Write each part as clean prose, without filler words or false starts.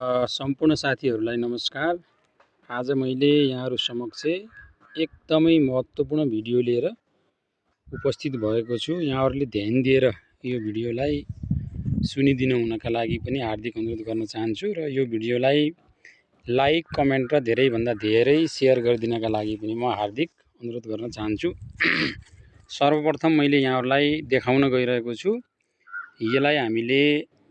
सम्पूर्ण साथीहरूलाई नमस्कार। आज मैले यहाँहरू समक्ष एकदमै महत्त्वपूर्ण भिडियो लिएर उपस्थित भएको छु। यहाँहरूले ध्यान दिएर यो भिडियोलाई सुनिदिनु हुनका लागि पनि हार्दिक अनुरोध गर्न चाहन्छु र यो भिडियोलाई लाइक, कमेन्ट र धेरैभन्दा धेरै सेयर गरिदिनका लागि पनि म हार्दिक अनुरोध गर्न चाहन्छु। सर्वप्रथम मैले यहाँहरूलाई देखाउन गइरहेको छु, यसलाई हामीले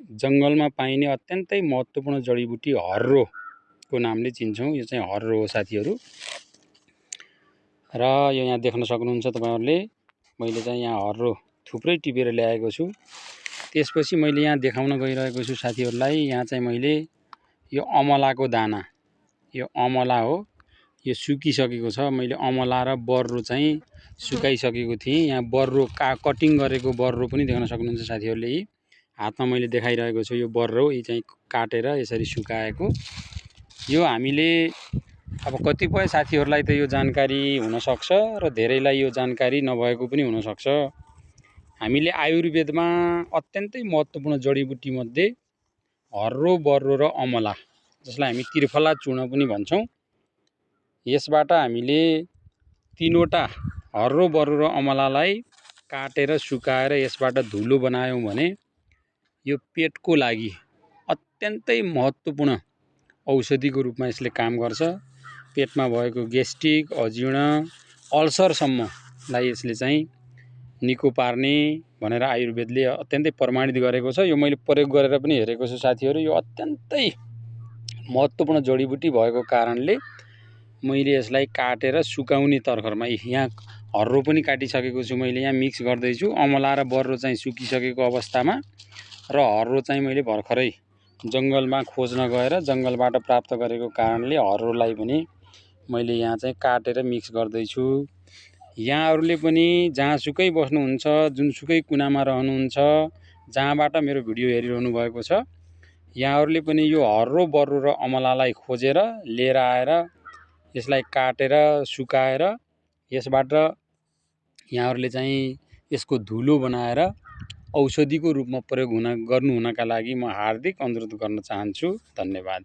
जङ्गलमा पाइने अत्यन्तै महत्त्वपूर्ण जडीबुटी हर्रोको नामले चिन्छौँ। यो चाहिँ हर्रो हो साथीहरू। र यो यहाँ देख्न सक्नुहुन्छ तपाईहरुले, मैले चाहिँ यहाँ हर्रो थुप्रै टिपेर ल्याएको छु। त्यसपछि मैले यहाँ देखाउन गइरहेको छु साथीहरूलाई, यहाँ चाहिँ मैले यो अमलाको दाना, यो अमला हो, यो सुकिसकेको छ। मैले अमला र बर्रो चाहिँ सुकाइसकेको थिएँ। यहाँ बर्रो कटिङ गरेको बर्रो पनि देख्न सक्नुहुन्छ साथीहरूले। हातमा मैले देखाइरहेको छु यो बर्रो, यी चाहिँ काटेर यसरी सुकाएको। यो हामीले अब कतिपय साथीहरूलाई त यो जानकारी हुनसक्छ र धेरैलाई यो जानकारी नभएको पनि हुनसक्छ। हामीले आयुर्वेदमा अत्यन्तै महत्त्वपूर्ण जडीबुटी मध्ये हर्रो, बर्रो र अमला, जसलाई हामी त्रिफला चूर्ण पनि भन्छौँ, यसबाट हामीले तीनवटा हर्रो, बर्रो र अमलालाई काटेर सुकाएर यसबाट धुलो बनायौँ भने यो पेटको लागि अत्यन्तै महत्त्वपूर्ण औषधिको रूपमा यसले काम गर्छ। पेटमा भएको ग्यास्ट्रिक, अजीर्ण, अल्सरसम्मलाई यसले चाहिँ निको पार्ने भनेर आयुर्वेदले अत्यन्तै प्रमाणित गरेको छ। यो मैले प्रयोग गरेर पनि हेरेको छु साथीहरू। यो अत्यन्तै महत्त्वपूर्ण जडीबुटी भएको कारणले मैले यसलाई काटेर सुकाउने तर्खरमा, यहाँ हर्रो पनि काटिसकेको छु मैले, यहाँ मिक्स गर्दैछु। अमला र बर्रो चाहिँ सुकिसकेको अवस्थामा र हर्रो चाहिँ मैले भर्खरै जङ्गलमा खोज्न गएर जङ्गलबाट प्राप्त गरेको कारणले हर्रोलाई पनि मैले यहाँ चाहिँ काटेर मिक्स गर्दैछु। यहाँहरूले पनि जहाँसुकै बस्नुहुन्छ, जुनसुकै कुनामा रहनुहुन्छ, जहाँबाट मेरो भिडियो हेरिरहनु भएको छ, यहाँहरूले पनि यो हर्रो, बर्रो र अमलालाई खोजेर लिएर आएर यसलाई काटेर सुकाएर यसबाट यहाँहरूले चाहिँ यसको धुलो बनाएर औषधिको रूपमा प्रयोग गर्नु हुनका लागि म हार्दिक अनुरोध गर्न चाहन्छु। धन्यवाद।